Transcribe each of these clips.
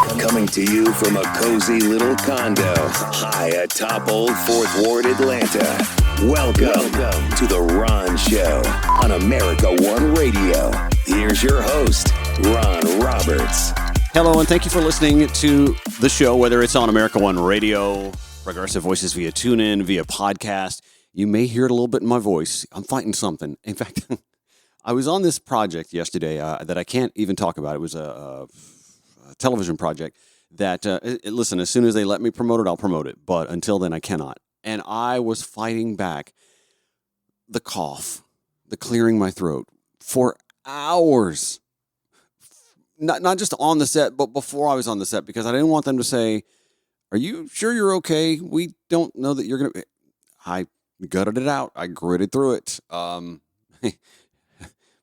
Coming to you from a cozy little condo high atop Old Fourth Ward, Atlanta. Welcome to The Ron Show on America One Radio. Here's your host, Ron Roberts. Hello, and thank you for listening to the show, whether it's on America One Radio, Progressive Voices via TuneIn, via podcast. You may hear it a little bit in my voice. I'm fighting something. In fact, I was on this project yesterday that I can't even talk about. It was a television project that, listen, as soon as they let me promote it, I'll promote it. But until then, I cannot. And I was fighting back the cough, the clearing my throat for hours. Not just on the set, but before I was on the set, because I didn't want them to say, "Are you sure you're okay? We don't know that you're going to..." I gutted it out. I gritted through it.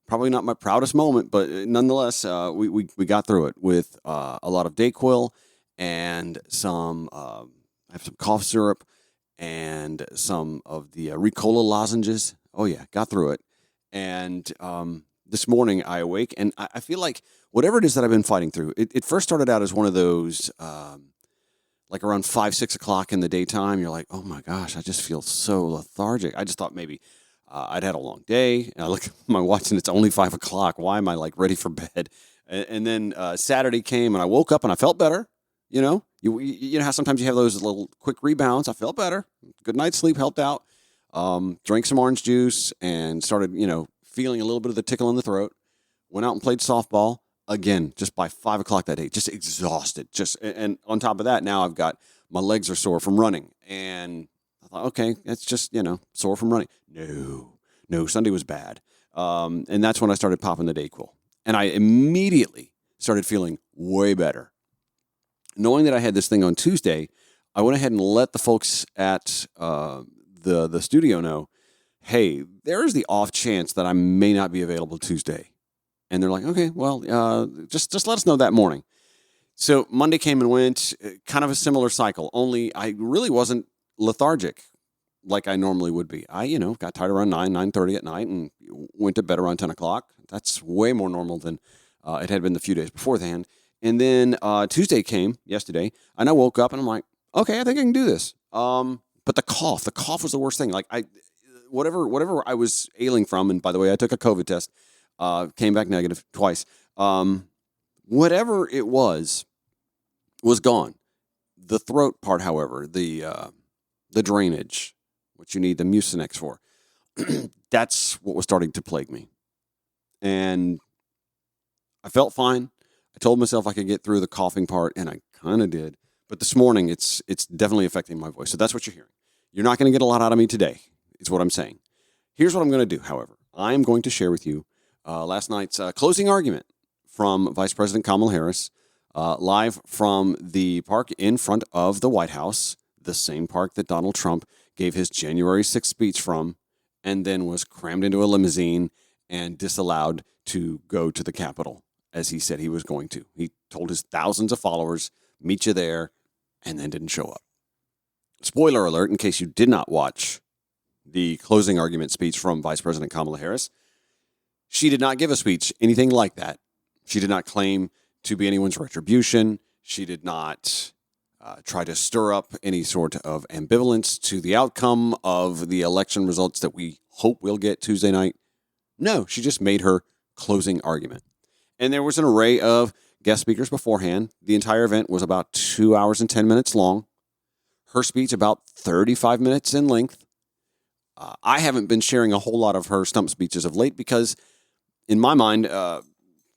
Probably not my proudest moment, but nonetheless, we got through it with a lot of Dayquil and some, I have some cough syrup and some of the Ricola lozenges. Oh yeah, got through it. And this morning I awake and I feel like whatever it is that I've been fighting through, it first started out as one of those, like around 5, 6 o'clock in the daytime. You're like, oh my gosh, I just feel so lethargic. I just thought maybe I'd had a long day. And I look at my watch and it's only 5 o'clock. Why am I like ready for bed? And then Saturday came and I woke up and I felt better. You know how sometimes you have those little quick rebounds. I felt better. Good night's sleep helped out. Drank some orange juice and started, feeling a little bit of the tickle in the throat. Went out and played softball again, just by 5 o'clock that day, just exhausted. And on top of that, now I've got my legs are sore from running. And I thought, okay, it's just, sore from running. No, Sunday was bad. And that's when I started popping the Dayquil. And I immediately started feeling way better. Knowing that I had this thing on Tuesday, I went ahead and let the folks at the studio know, hey, there is the off chance that I may not be available Tuesday. And they're like, okay, well, just let us know that morning. So Monday came and went, kind of a similar cycle, only I really wasn't lethargic like I normally would be. I, got tired around 9:30 at night and went to bed around 10 o'clock. That's way more normal than it had been the few days beforehand. And then Tuesday came, yesterday, and I woke up and I'm like, okay, I think I can do this. But the cough was the worst thing. Like whatever I was ailing from, and by the way, I took a COVID test, came back negative twice. Whatever it was gone. The throat part, however, the drainage, what you need the Mucinex for, that's what was starting to plague me. And I felt fine. I told myself I could get through the coughing part, and I kind of did. But this morning, it's definitely affecting my voice. So that's what you're hearing. You're not going to get a lot out of me today, is what I'm saying. Here's what I'm going to do, however. I am going to share with you last night's closing argument from Vice President Kamala Harris, live from the park in front of the White House, the same park that Donald Trump gave his January 6th speech from, and then was crammed into a limousine and disallowed to go to the Capitol, as he said he was going to. He told his thousands of followers, meet you there, and then didn't show up. Spoiler alert, in case you did not watch the closing argument speech from Vice President Kamala Harris, she did not give a speech anything like that. She did not claim to be anyone's retribution. She did not try to stir up any sort of ambivalence to the outcome of the election results that we hope we'll get Tuesday night. No, she just made her closing argument. And there was an array of guest speakers beforehand. The entire event was about 2 hours and 10 minutes long. Her speech about 35 minutes in length. I haven't been sharing a whole lot of her stump speeches of late because, in my mind,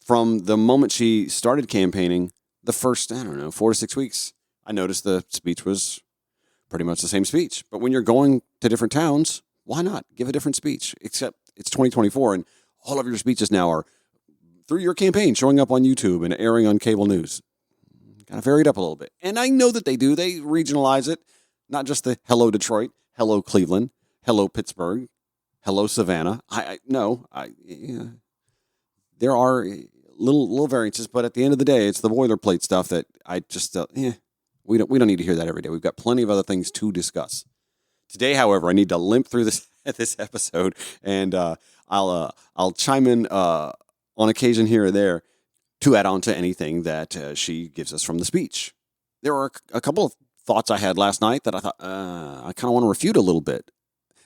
from the moment she started campaigning, the first, 4 to 6 weeks, I noticed the speech was pretty much the same speech. But when you're going to different towns, why not give a different speech? Except it's 2024 and all of your speeches now are through your campaign showing up on YouTube and airing on cable news. Kind of varied up a little bit. And I know that they do. They regionalize it. Not just the hello Detroit, hello Cleveland, hello Pittsburgh, hello Savannah. There are little variances, but at the end of the day, it's the boilerplate stuff that I just we don't need to hear that every day. We've got plenty of other things to discuss. Today, however, I need to limp through this episode, and I'll chime in on occasion here or there to add on to anything that she gives us from the speech. There were a couple of thoughts I had last night that I thought I kind of want to refute a little bit.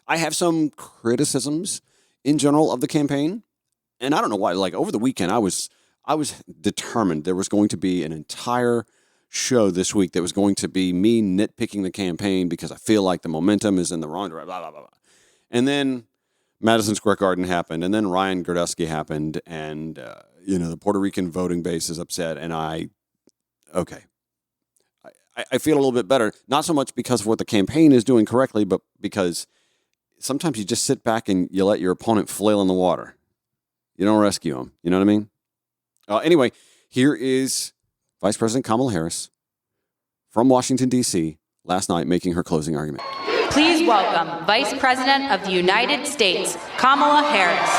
I have some criticisms in general of the campaign, and I don't know why. Like over the weekend, I was determined there was going to be an entire show this week that was going to be me nitpicking the campaign because I feel like the momentum is in the wrong direction, blah, blah, blah, blah. And then Madison Square Garden happened, and then Ryan Gerdusky happened, and the Puerto Rican voting base is upset, and I feel a little bit better, not so much because of what the campaign is doing correctly, but because sometimes you just sit back and you let your opponent flail in the water. You don't rescue him. You know what I mean? Anyway, here is Vice President Kamala Harris from Washington, D.C., last night making her closing argument. Please welcome Vice President of the United States, Kamala Harris.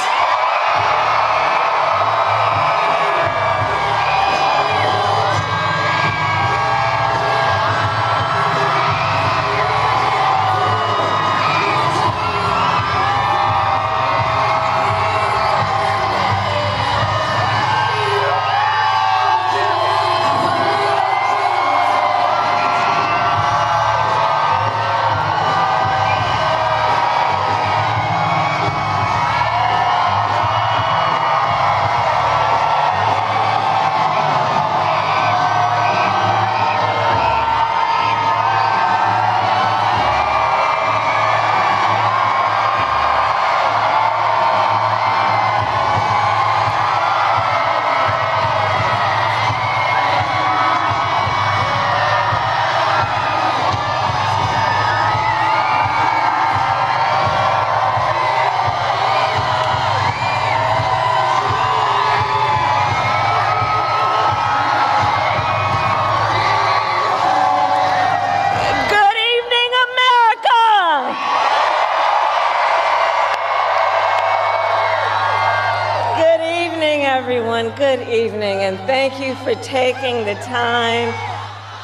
Good evening, and thank you for taking the time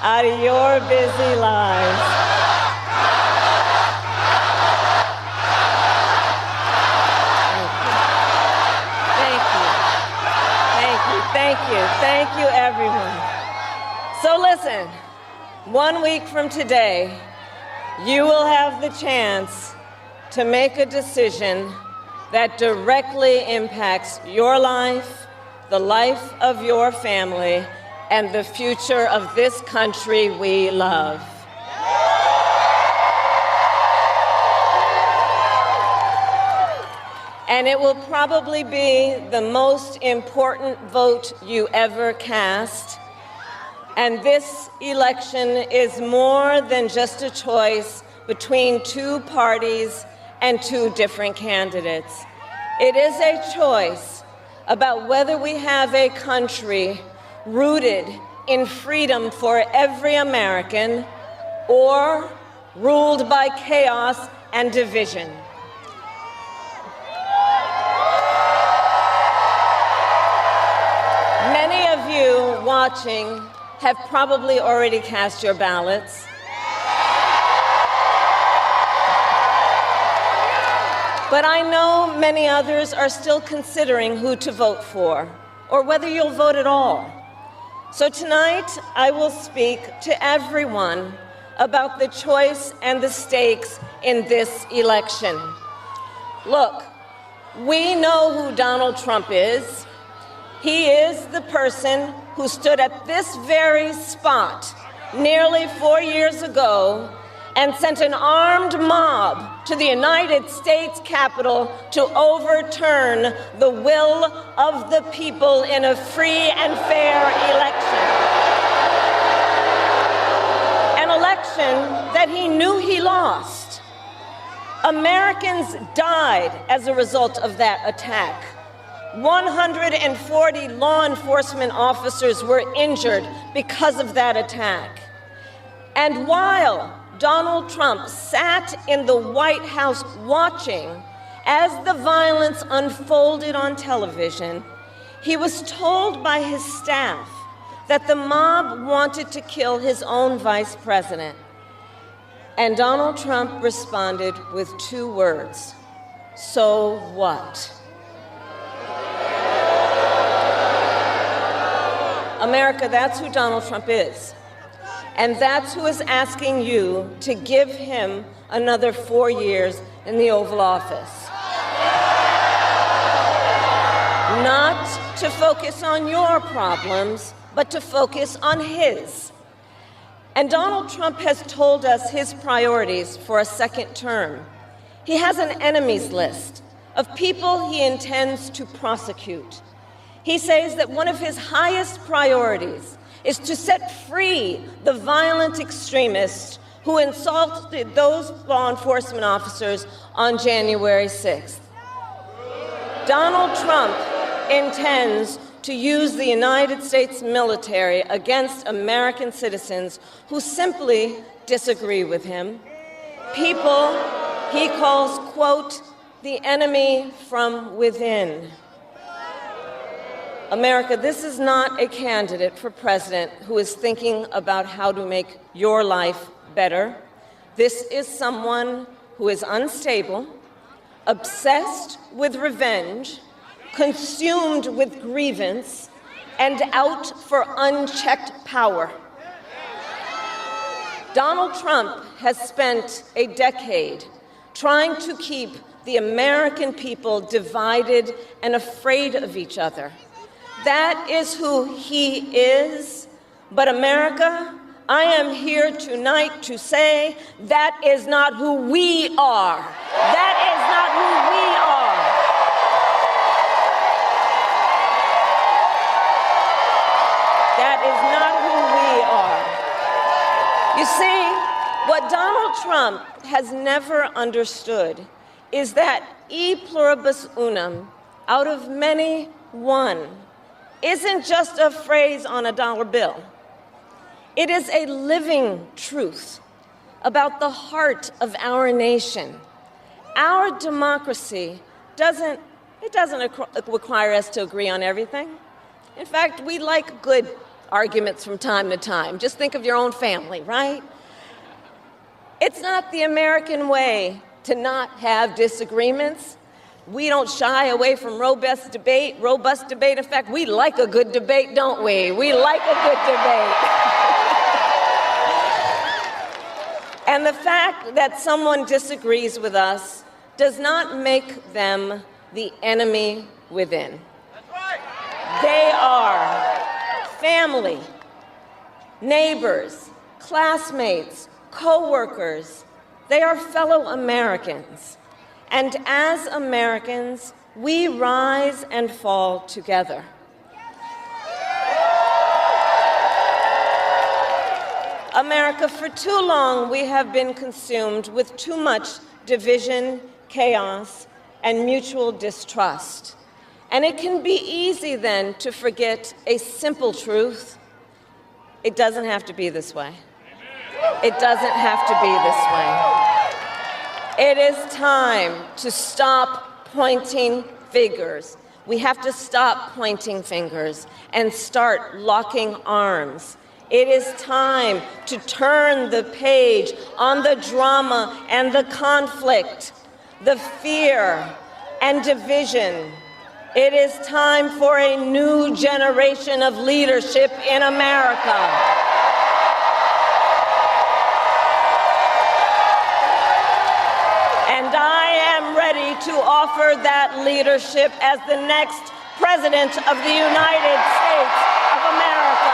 out of your busy lives. Thank you, everyone. So listen, 1 week from today, you will have the chance to make a decision that directly impacts your life, the life of your family, and the future of this country we love. And it will probably be the most important vote you ever cast. And this election is more than just a choice between two parties and two different candidates. It is a choice about whether we have a country rooted in freedom for every American or ruled by chaos and division. Many of you watching have probably already cast your ballots. But I know many others are still considering who to vote for, or whether you'll vote at all. So tonight, I will speak to everyone about the choice and the stakes in this election. Look, we know who Donald Trump is. He is the person who stood at this very spot nearly 4 years ago and sent an armed mob to the United States Capitol to overturn the will of the people in a free and fair election. An election that he knew he lost. Americans died as a result of that attack. 140 law enforcement officers were injured because of that attack. And while Donald Trump sat in the White House watching as the violence unfolded on television, he was told by his staff that the mob wanted to kill his own vice president. And Donald Trump responded with 2 words: so what? America, that's who Donald Trump is. And that's who is asking you to give him another 4 years in the Oval Office. Not to focus on your problems, but to focus on his. And Donald Trump has told us his priorities for a second term. He has an enemies list of people he intends to prosecute. He says that one of his highest priorities is to set free the violent extremists who insulted those law enforcement officers on January 6th. Donald Trump intends to use the United States military against American citizens who simply disagree with him. People he calls, quote, the enemy from within. America, this is not a candidate for president who is thinking about how to make your life better. This is someone who is unstable, obsessed with revenge, consumed with grievance, and out for unchecked power. Donald Trump has spent a decade trying to keep the American people divided and afraid of each other. That is who he is. But America, I am here tonight to say that is not who we are. That is not who we are. That is not who we are. You see, what Donald Trump has never understood is that e pluribus unum, out of many, one, isn't just a phrase on a dollar bill. It is a living truth about the heart of our nation. Our democracy doesn't require us to agree on everything. In fact, we like good arguments from time to time. Just think of your own family, right? It's not the American way to not have disagreements. We don't shy away from robust debate. In fact, we like a good debate, don't we? We like a good debate. And the fact that someone disagrees with us does not make them the enemy within. That's right. They are family, neighbors, classmates, co-workers. They are fellow Americans. And as Americans, we rise and fall together. America, for too long, we have been consumed with too much division, chaos, and mutual distrust. And it can be easy then to forget a simple truth. It doesn't have to be this way. It doesn't have to be this way. It is time to stop pointing fingers. We have to stop pointing fingers and start locking arms. It is time to turn the page on the drama and the conflict, the fear and division. It is time for a new generation of leadership in America. And I am ready to offer that leadership as the next President of the United States of America.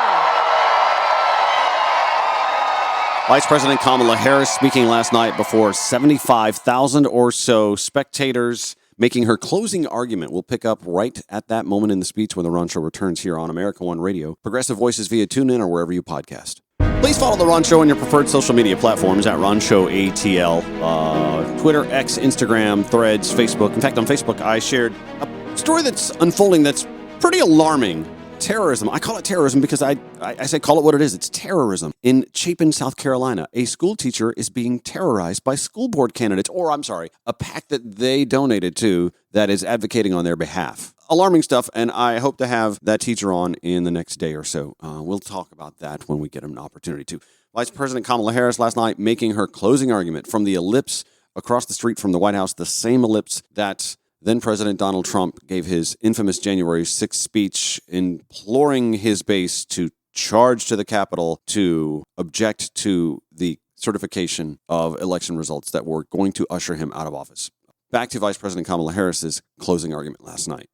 Vice President Kamala Harris speaking last night before 75,000 or so spectators, making her closing argument. We'll pick up right at that moment in the speech when The Ron Show returns here on America One Radio. Progressive Voices via TuneIn or wherever you podcast. Please follow The Ron Show on your preferred social media platforms at Ron Show ATL. Twitter, X, Instagram, Threads, Facebook. In fact, on Facebook, I shared a story that's unfolding that's pretty alarming. Terrorism. I call it terrorism because I say call it what it is. It's terrorism. In Chapin, South Carolina, a school teacher is being terrorized by school board candidates, a PAC that they donated to that is advocating on their behalf. Alarming stuff, and I hope to have that teacher on in the next day or so. We'll talk about that when we get an opportunity to. Vice President Kamala Harris last night making her closing argument from the ellipse across the street from the White House, the same ellipse that Then President Donald Trump gave his infamous January 6th speech imploring his base to charge to the Capitol to object to the certification of election results that were going to usher him out of office. Back to Vice President Kamala Harris's closing argument last night.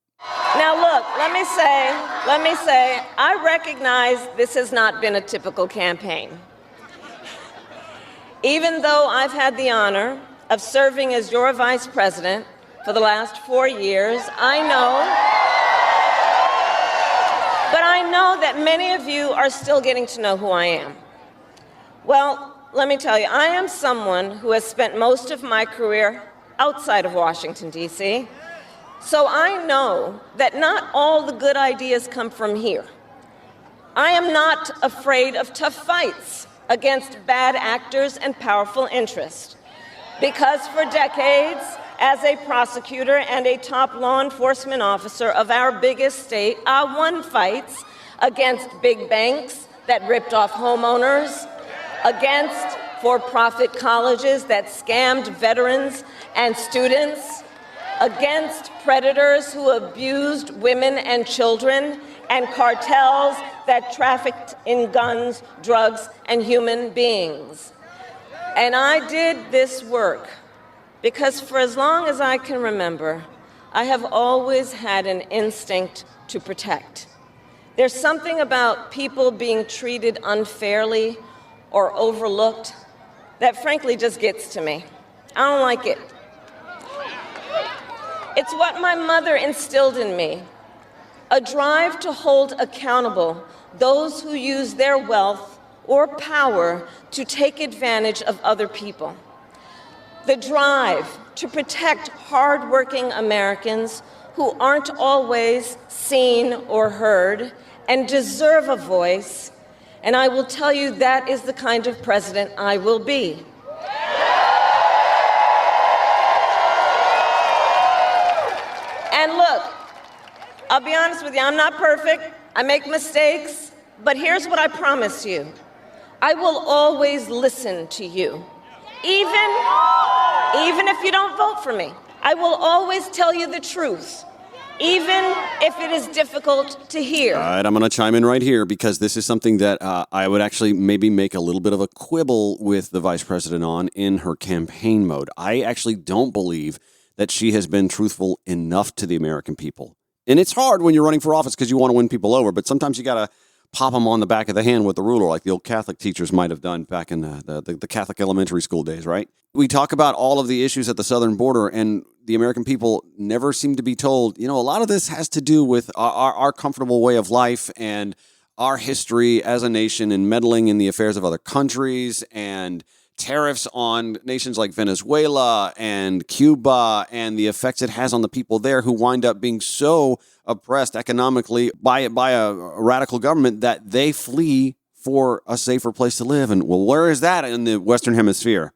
Now look, let me say, I recognize this has not been a typical campaign. Even though I've had the honor of serving as your vice president for the last 4 years, I know that many of you are still getting to know who I am. Well, let me tell you, I am someone who has spent most of my career outside of Washington, D.C., so I know that not all the good ideas come from here. I am not afraid of tough fights against bad actors and powerful interests, because for decades, as a prosecutor and a top law enforcement officer of our biggest state, I won fights against big banks that ripped off homeowners, against for-profit colleges that scammed veterans and students, against predators who abused women and children, and cartels that trafficked in guns, drugs, and human beings. And I did this work because for as long as I can remember, I have always had an instinct to protect. There's something about people being treated unfairly or overlooked that frankly just gets to me. I don't like it. It's what my mother instilled in me, a drive to hold accountable those who use their wealth or power to take advantage of other people. The drive to protect hardworking Americans who aren't always seen or heard and deserve a voice, and I will tell you that is the kind of president I will be. And look, I'll be honest with you, I'm not perfect, I make mistakes, but here's what I promise you. I will always listen to you, even if you don't vote for me. I will always tell you the truth, even if it is difficult to hear. All right, I'm going to chime in right here because this is something that I would actually maybe make a little bit of a quibble with the vice president on in her campaign mode. I actually don't believe that she has been truthful enough to the American people. And it's hard when you're running for office because you want to win people over, but sometimes you got to pop them on the back of the hand with the ruler like the old Catholic teachers might have done back in the Catholic elementary school days, right? We talk about all of the issues at the southern border, and the American people never seem to be told, a lot of this has to do with our comfortable way of life and our history as a nation and meddling in the affairs of other countries and tariffs on nations like Venezuela and Cuba and the effects it has on the people there who wind up being so oppressed economically by a radical government that they flee for a safer place to live. And well, where is that in the Western Hemisphere?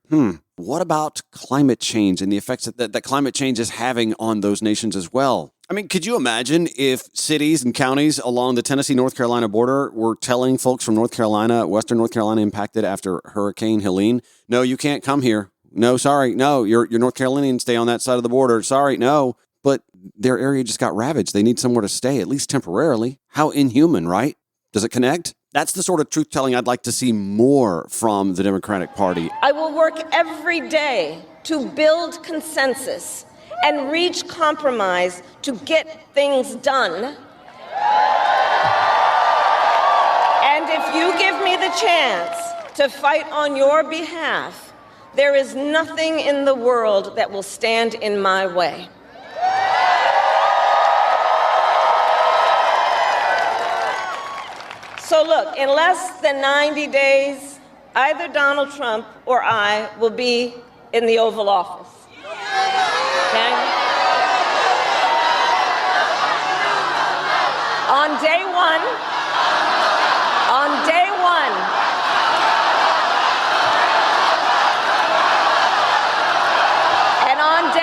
What about climate change and the effects that climate change is having on those nations as well? I mean, could you imagine if cities and counties along the Tennessee-North Carolina border were telling folks from North Carolina, Western North Carolina impacted after Hurricane Helene, no, you can't come here. No, sorry. No, you're North Carolinian, stay on that side of the border. Sorry, no. But their area just got ravaged. They need somewhere to stay, at least temporarily. How inhuman, right? Does it connect? That's the sort of truth-telling I'd like to see more from the Democratic Party. I will work every day to build consensus and reach compromise to get things done. And if you give me the chance to fight on your behalf, there is nothing in the world that will stand in my way. So look, in less than 90 days, either Donald Trump or I will be in the Oval Office. Okay? On day one, and on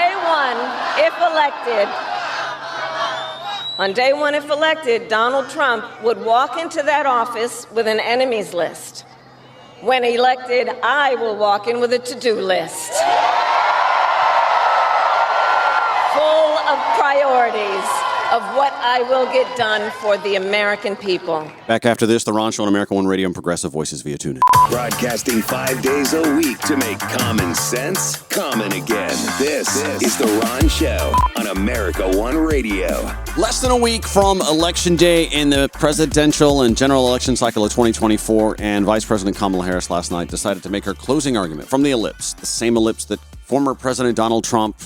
day one, if elected, Donald Trump would walk into that office with an enemies list. When elected, I will walk in with a to-do list. Full of priorities of what I will get done for the American people. Back after this, The Ron Show on America One Radio and Progressive Voices via TuneIn. Broadcasting 5 days a week to make common sense common again. This is The Ron Show on America One Radio. Less than a week from Election Day in the presidential and general election cycle of 2024, and Vice President Kamala Harris last night decided to make her closing argument from the ellipse, the same ellipse that former President Donald Trump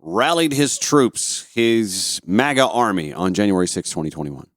rallied his troops, his MAGA army, on January 6, 2021.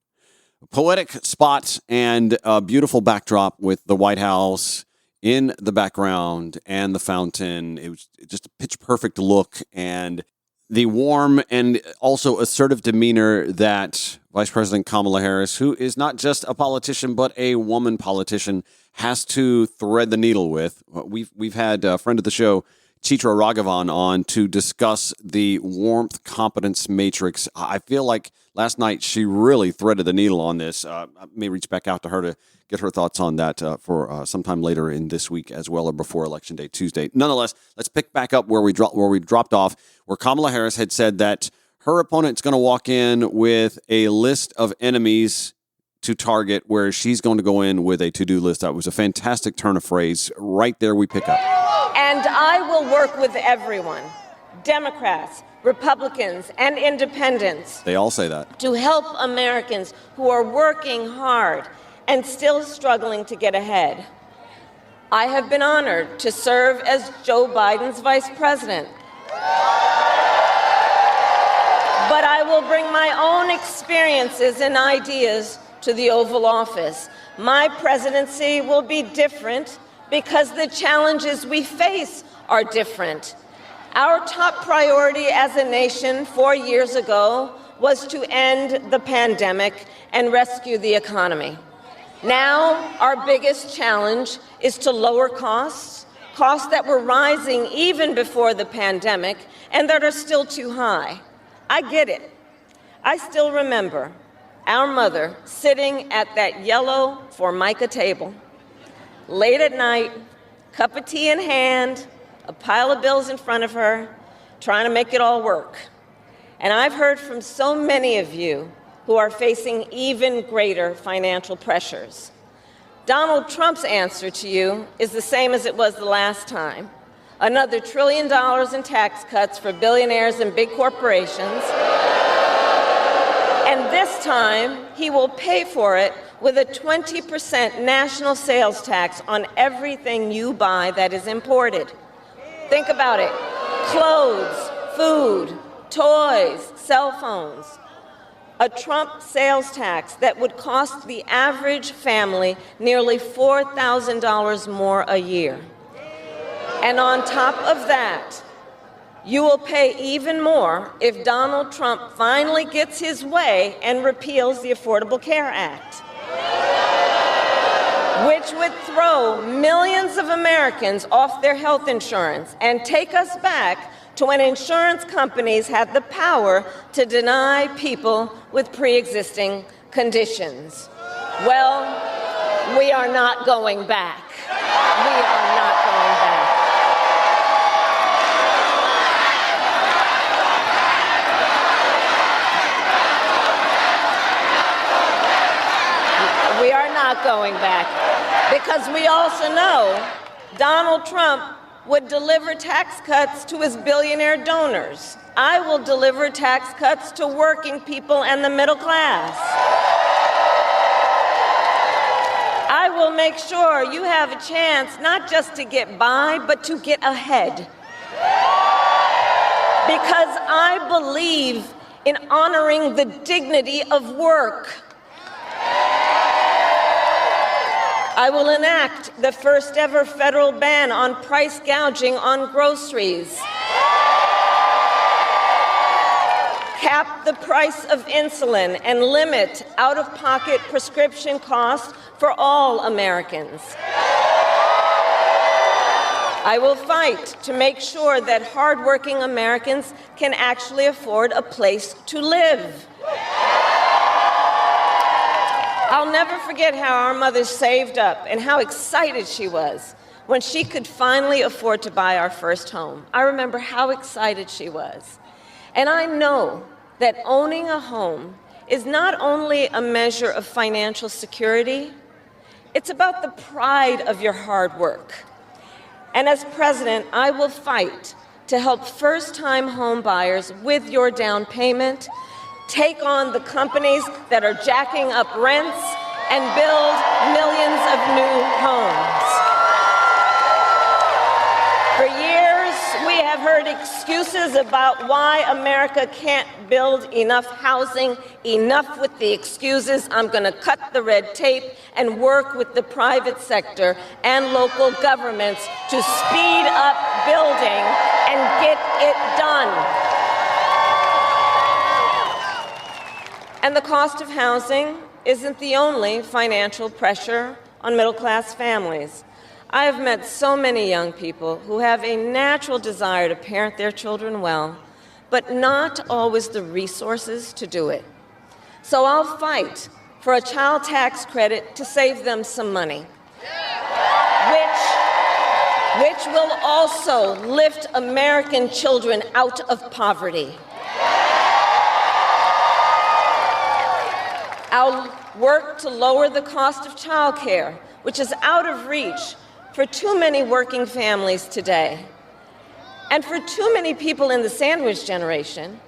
A poetic spot and a beautiful backdrop with the White House in the background and the fountain. It was just a pitch-perfect look, and the warm and also assertive demeanor that Vice President Kamala Harris, who is not just a politician but a woman politician, has to thread the needle with. We've had a friend of the show, Chitra Raghavan, on to discuss the warmth competence matrix. I feel like last night she really threaded the needle on this. I may reach back out to her to get her thoughts on that for sometime later in this week as well, or before Election Day Tuesday. Nonetheless, let's pick back up where we dropped off, where Kamala Harris had said that her opponent's going to walk in with a list of enemies to target, where she's going to go in with a to-do list. That was a fantastic turn of phrase. Right there we pick up. And I will work with everyone, Democrats, Republicans, and independents. They all say that. To help Americans who are working hard and still struggling to get ahead. I have been honored to serve as Joe Biden's vice president. But I will bring my own experiences and ideas to the Oval Office. My presidency will be different because the challenges we face are different. Our top priority as a nation 4 years ago was to end the pandemic and rescue the economy. Now, our biggest challenge is to lower costs that were rising even before the pandemic and that are still too high. I get it. I still remember our mother sitting at that yellow Formica table, late at night, cup of tea in hand, a pile of bills in front of her, trying to make it all work. And I've heard from so many of you who are facing even greater financial pressures. Donald Trump's answer to you is the same as it was the last time. Another $1 trillion in tax cuts for billionaires and big corporations. And this time, he will pay for it with a 20% national sales tax on everything you buy that is imported. Think about it. Clothes, food, toys, cell phones. A Trump sales tax that would cost the average family nearly $4,000 more a year. And on top of that, you will pay even more if Donald Trump finally gets his way and repeals the Affordable Care Act, which would throw millions of Americans off their health insurance and take us back to when insurance companies had the power to deny people with pre-existing conditions. Well, we are not going back. We are not going back. We are not going back, because we also know Donald Trump would deliver tax cuts to his billionaire donors. I will deliver tax cuts to working people and the middle class. I will make sure you have a chance not just to get by, but to get ahead. Because I believe in honoring the dignity of work. I will enact the first ever federal ban on price gouging on groceries. Cap the price of insulin and limit out-of-pocket prescription costs for all Americans. I will fight to make sure that hardworking Americans can actually afford a place to live. I'll never forget how our mother saved up and how excited she was when she could finally afford to buy our first home. I remember how excited she was. And I know that owning a home is not only a measure of financial security, it's about the pride of your hard work. And as president, I will fight to help first-time home buyers with your down payment, take on the companies that are jacking up rents, and build millions of new homes. For years, we have heard excuses about why America can't build enough housing. Enough with the excuses. I'm going to cut the red tape and work with the private sector and local governments to speed up building and get it done. And the cost of housing isn't the only financial pressure on middle-class families. I have met so many young people who have a natural desire to parent their children well, but not always the resources to do it. So I'll fight for a child tax credit to save them some money, which will also lift American children out of poverty. I'll work to lower the cost of childcare, which is out of reach for too many working families today, and for too many people in the sandwich generation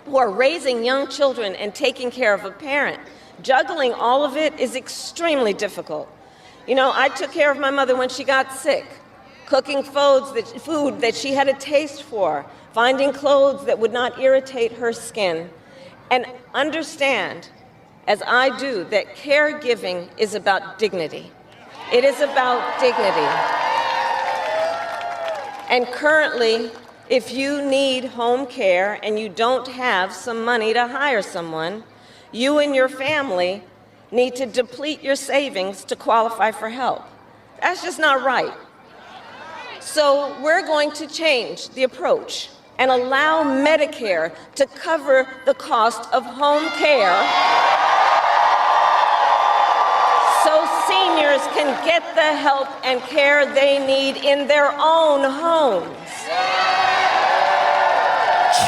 who are raising young children and taking care of a parent. Juggling all of it is extremely difficult. You know, I took care of my mother when she got sick, cooking food that she had a taste for, finding clothes that would not irritate her skin, and understand, as I do, that caregiving is about dignity. It is about dignity. And currently, if you need home care and you don't have some money to hire someone, you and your family need to deplete your savings to qualify for help. That's just not right. So we're going to change the approach and allow Medicare to cover the cost of home care so seniors can get the help and care they need in their own homes.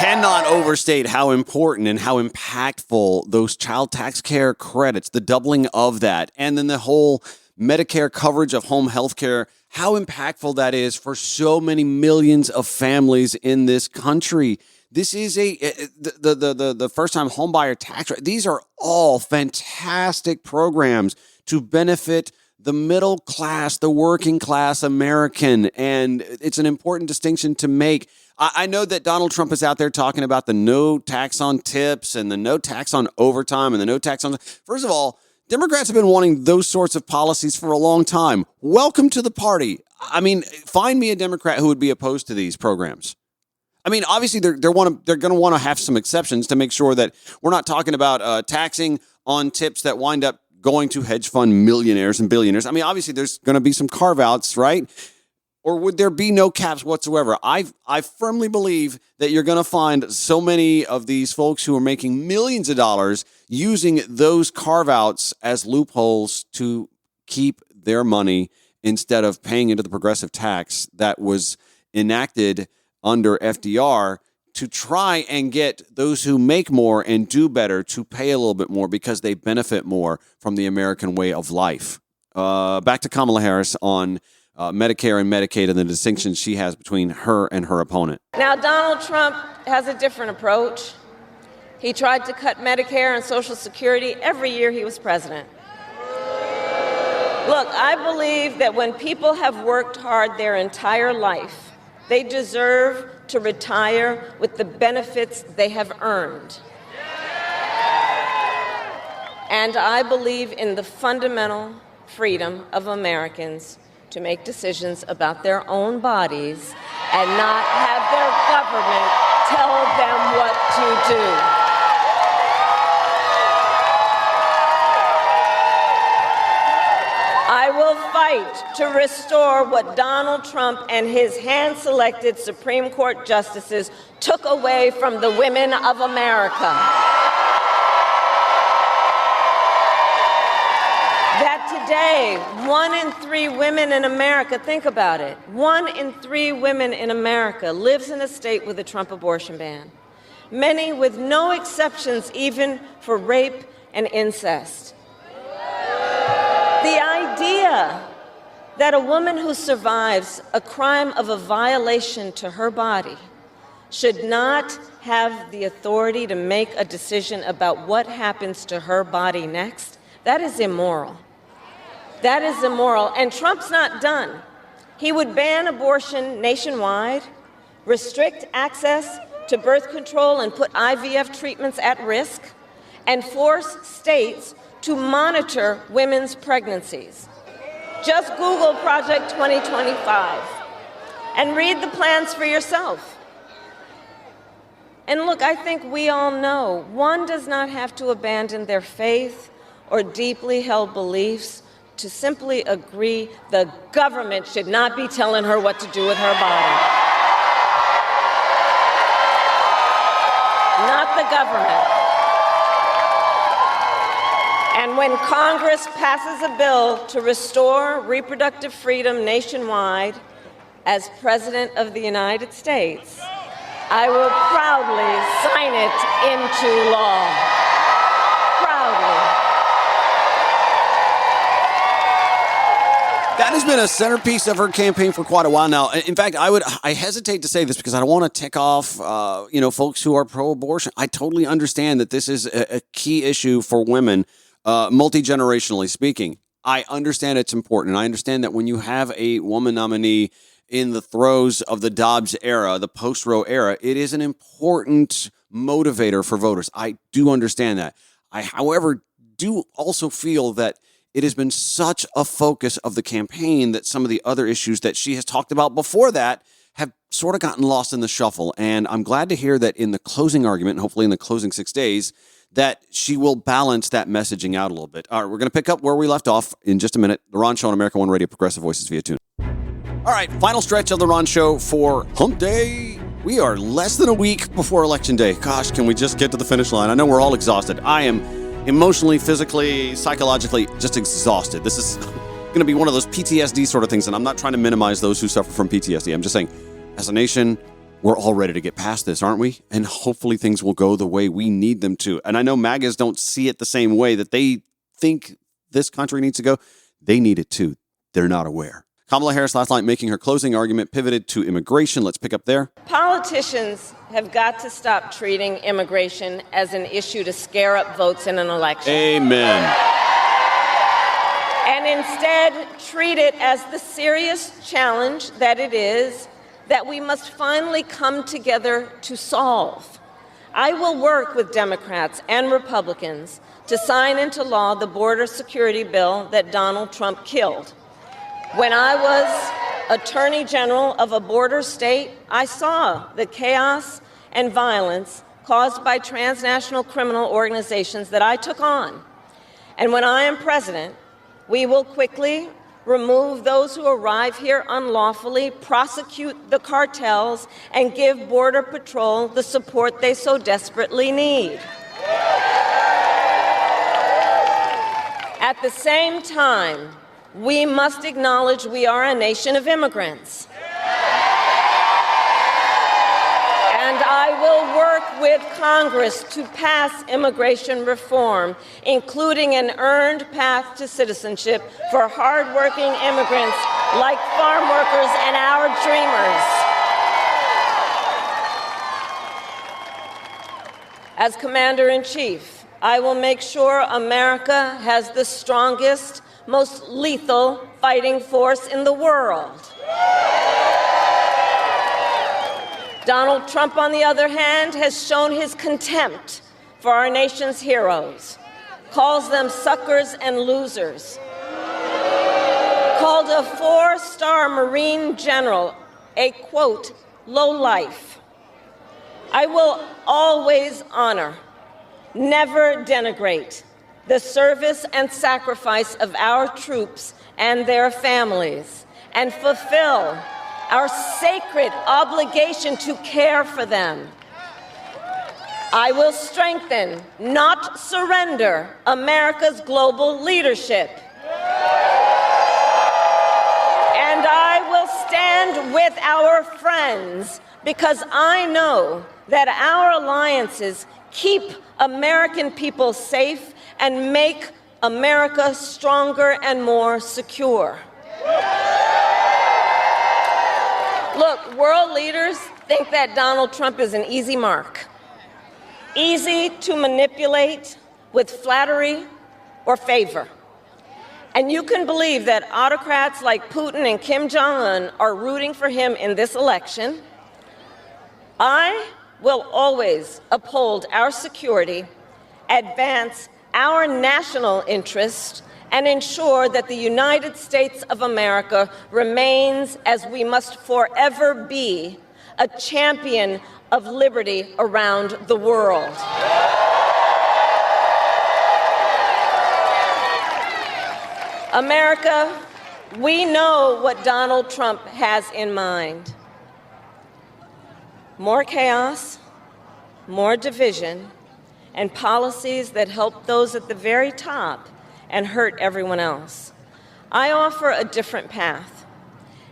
Cannot overstate how important and how impactful those child tax care credits, the doubling of that, and then the whole Medicare coverage of home health care, how impactful that is for so many millions of families in this country. This is the first-time homebuyer tax rate. These are all fantastic programs to benefit the middle class, the working class American, and it's an important distinction to make. I know that Donald Trump is out there talking about the no tax on tips and the no tax on overtime and the no tax on... First of all, Democrats have been wanting those sorts of policies for a long time. Welcome to the party. I mean, find me a Democrat who would be opposed to these programs. I mean, obviously, they're going to want to have some exceptions to make sure that we're not talking about taxing on tips that wind up going to hedge fund millionaires and billionaires. I mean, obviously, there's going to be some carve-outs, right? Or would there be no caps whatsoever? I firmly believe that you're going to find so many of these folks who are making millions of dollars using those carve-outs as loopholes to keep their money instead of paying into the progressive tax that was enacted under FDR to try and get those who make more and do better to pay a little bit more because they benefit more from the American way of life. Back to Kamala Harris on Medicare and Medicaid and the distinctions she has between her and her opponent. Now, Donald Trump has a different approach. He tried to cut Medicare and Social Security every year he was president. Look, I believe that when people have worked hard their entire life, they deserve to retire with the benefits they have earned. And I believe in the fundamental freedom of Americans to make decisions about their own bodies and not have their government tell them what to do. I will fight to restore what Donald Trump and his hand-selected Supreme Court justices took away from the women of America. That today, 1 in 3 women in America, think about it, 1 in 3 women in America lives in a state with a Trump abortion ban. many with no exceptions even for rape and incest. The idea that a woman who survives a crime of a violation to her body should not have the authority to make a decision about what happens to her body next, that is immoral. That is immoral. And Trump's not done. He would ban abortion nationwide, restrict access to birth control and put IVF treatments at risk, and force states to monitor women's pregnancies. Just Google Project 2025 and read the plans for yourself. And look, I think we all know one does not have to abandon their faith or deeply held beliefs to simply agree the government should not be telling her what to do with her body. Not the government. And when Congress passes a bill to restore reproductive freedom nationwide, as President of the United States, I will proudly sign it into law. Proudly. That has been a centerpiece of her campaign for quite a while now. In fact, I hesitate to say this because I don't want to tick off, folks who are pro-abortion. I totally understand that this is a key issue for women, multi-generationally speaking. I understand it's important. I understand that when you have a woman nominee in the throes of the Dobbs era, the post-Roe era, it is an important motivator for voters. I do understand that. I, however, do also feel that it has been such a focus of the campaign that some of the other issues that she has talked about before that have sort of gotten lost in the shuffle. And I'm glad to hear that in the closing argument, and hopefully in the closing 6 days, that she will balance that messaging out a little bit. All right, we're going to pick up where we left off in just a minute. The Ron Show on America One Radio, Progressive Voices via Tune. All right, final stretch of the Ron Show for Hump Day. We are less than a week before Election Day. Gosh, can we just get to the finish line? I know we're all exhausted. I am emotionally, physically, psychologically just exhausted. This is going to be one of those PTSD sort of things, and I'm not trying to minimize those who suffer from PTSD. I'm just saying, as a nation, we're all ready to get past this, aren't we? And hopefully things will go the way we need them to. And I know MAGAs don't see it the same way that they think this country needs to go. They need it too. They're not aware. Kamala Harris last night making her closing argument pivoted to immigration. Let's pick up there. Politicians have got to stop treating immigration as an issue to scare up votes in an election. Amen. And instead treat it as the serious challenge that it is, that we must finally come together to solve. I will work with Democrats and Republicans to sign into law the border security bill that Donald Trump killed. When I was Attorney General of a border state, I saw the chaos and violence caused by transnational criminal organizations that I took on. And when I am president, we will quickly remove those who arrive here unlawfully, prosecute the cartels, and give Border Patrol the support they so desperately need. At the same time, we must acknowledge we are a nation of immigrants. And I will work with Congress to pass immigration reform, including an earned path to citizenship for hardworking immigrants like farm workers and our dreamers. As Commander-in-Chief, I will make sure America has the strongest, most lethal fighting force in the world. Donald Trump, on the other hand, has shown his contempt for our nation's heroes, calls them suckers and losers, called a 4-star Marine general a, quote, lowlife. I will always honor, never denigrate, the service and sacrifice of our troops and their families, and fulfill our sacred obligation to care for them. I will strengthen, not surrender, America's global leadership. And I will stand with our friends because I know that our alliances keep American people safe and make America stronger and more secure. Look, world leaders think that Donald Trump is an easy mark, easy to manipulate with flattery or favor. And you can believe that autocrats like Putin and Kim Jong-un are rooting for him in this election. I will always uphold our security, advance our national interest, and ensure that the United States of America remains, as we must forever be, a champion of liberty around the world. America, we know what Donald Trump has in mind. More chaos, more division, and policies that help those at the very top and hurt everyone else. I offer a different path,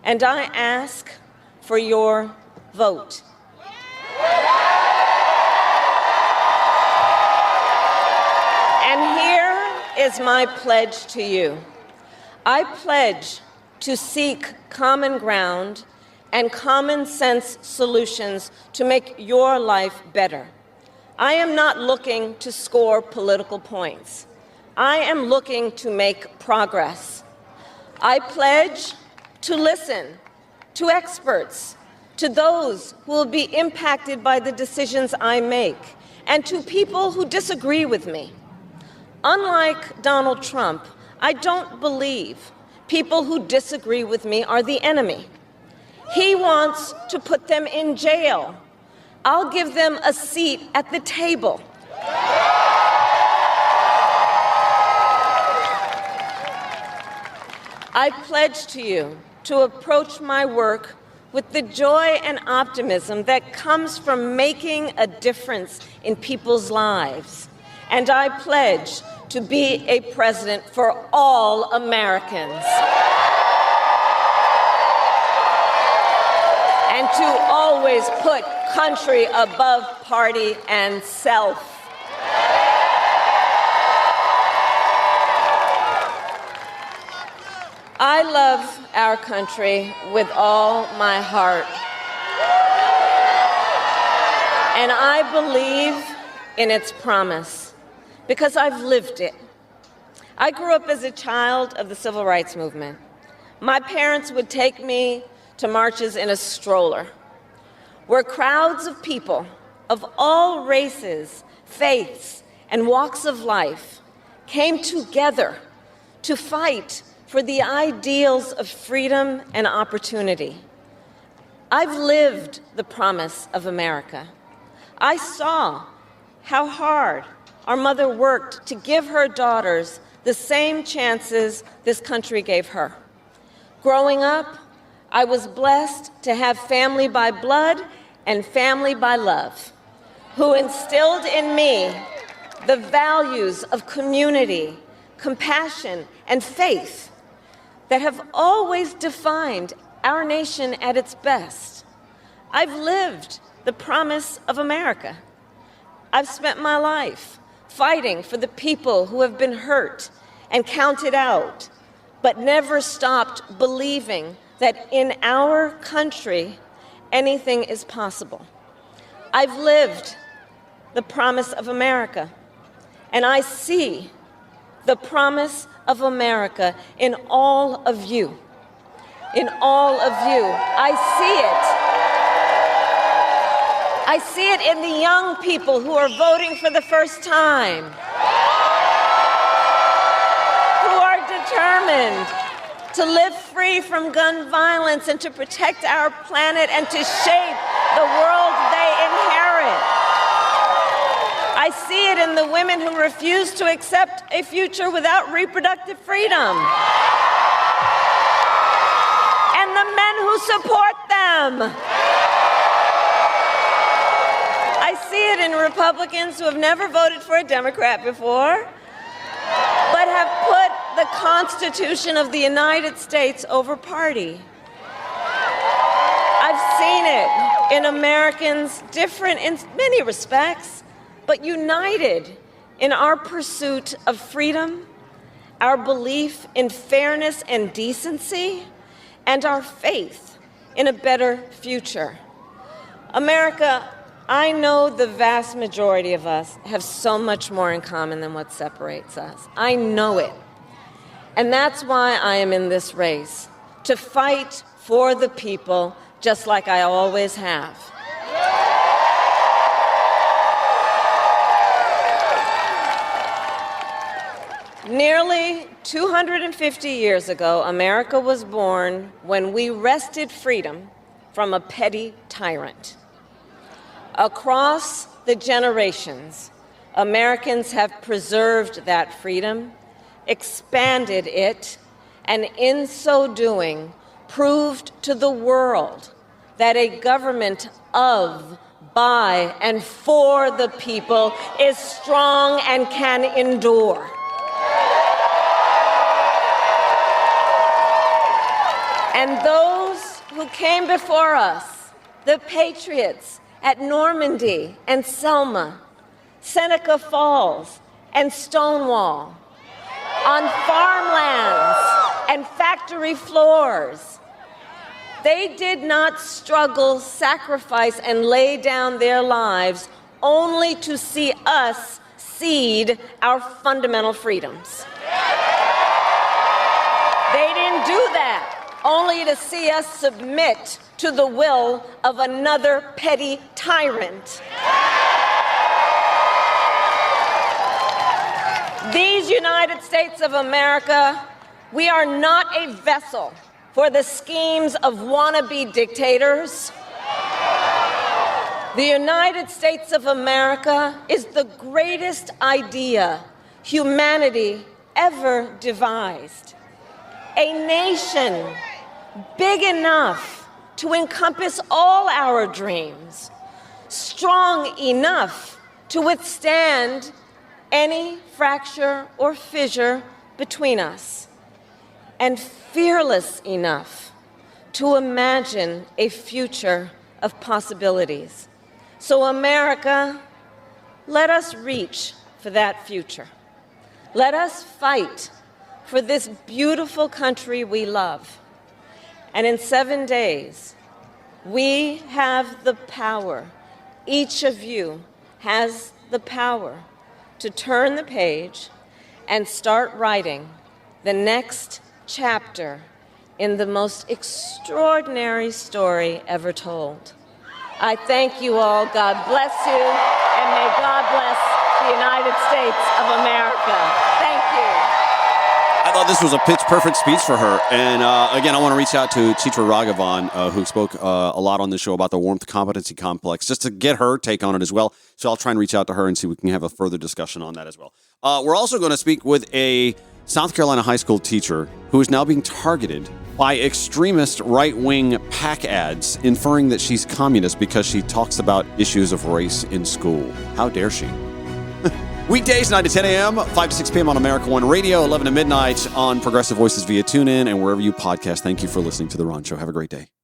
and I ask for your vote. And here is my pledge to you. I pledge to seek common ground and common sense solutions to make your life better. I am not looking to score political points. I am looking to make progress. I pledge to listen to experts, to those who will be impacted by the decisions I make, and to people who disagree with me. Unlike Donald Trump, I don't believe people who disagree with me are the enemy. He wants to put them in jail. I'll give them a seat at the table. I pledge to you to approach my work with the joy and optimism that comes from making a difference in people's lives. And I pledge to be a president for all Americans. And to always put country above party and self. I love our country with all my heart. And I believe in its promise because I've lived it. I grew up as a child of the Civil Rights Movement. My parents would take me to marches in a stroller, where crowds of people of all races, faiths, and walks of life came together to fight for the ideals of freedom and opportunity. I've lived the promise of America. I saw how hard our mother worked to give her daughters the same chances this country gave her. Growing up, I was blessed to have family by blood and family by love, who instilled in me the values of community, compassion, and faith that have always defined our nation at its best. I've lived the promise of America. I've spent my life fighting for the people who have been hurt and counted out, but never stopped believing that in our country, anything is possible. I've lived the promise of America, and I see the promise of America in all of you. In all of you. I see it in the young people who are voting for the first time, who are determined to live free from gun violence and to protect our planet and to shape the world they inherit. I see it in the women who refuse to accept a future without reproductive freedom, and the men who support them. I see it in Republicans who have never voted for a Democrat before, but have put the Constitution of the United States over party. I've have seen it in Americans different in many respects, but united in our pursuit of freedom, our belief in fairness and decency, and our faith in a better future. America, I know the vast majority of us have so much more in common than what separates us. I know it. And that's why I am in this race, to fight for the people, just like I always have. Nearly 250 years ago, America was born when we wrested freedom from a petty tyrant. Across the generations, Americans have preserved that freedom, expanded it, and in so doing, proved to the world that a government of, by, and for the people is strong and can endure. And those who came before us, the patriots at Normandy and Selma, Seneca Falls and Stonewall, on farmlands and factory floors, they did not struggle, sacrifice, and lay down their lives only to see us cede our fundamental freedoms. They didn't do that only to see us submit to the will of another petty tyrant. These United States of America, we are not a vessel for the schemes of wannabe dictators. The United States of America is the greatest idea humanity ever devised. A nation big enough to encompass all our dreams, strong enough to withstand any fracture or fissure between us, and fearless enough to imagine a future of possibilities. So, America, let us reach for that future. Let us fight for this beautiful country we love. And in 7 days, we have the power, each of you has the power to turn the page and start writing the next chapter in the most extraordinary story ever told. I thank you all. God bless you, and may God bless the United States of America. Thank you. I thought this was a pitch-perfect speech for her. And again, I want to reach out to Chitra Raghavan, who spoke a lot on the show about the warmth competency complex, just to get her take on it as well. So I'll try and reach out to her and see if we can have a further discussion on that as well. We're also going to speak with a South Carolina high school teacher who is now being targeted by extremist right-wing PAC ads, inferring that she's communist because she talks about issues of race in school. How dare she? Weekdays, 9 to 10 a.m., 5 to 6 p.m. on America One Radio, 11 to midnight on Progressive Voices via TuneIn, and wherever you podcast. Thank you for listening to The Ron Show. Have a great day.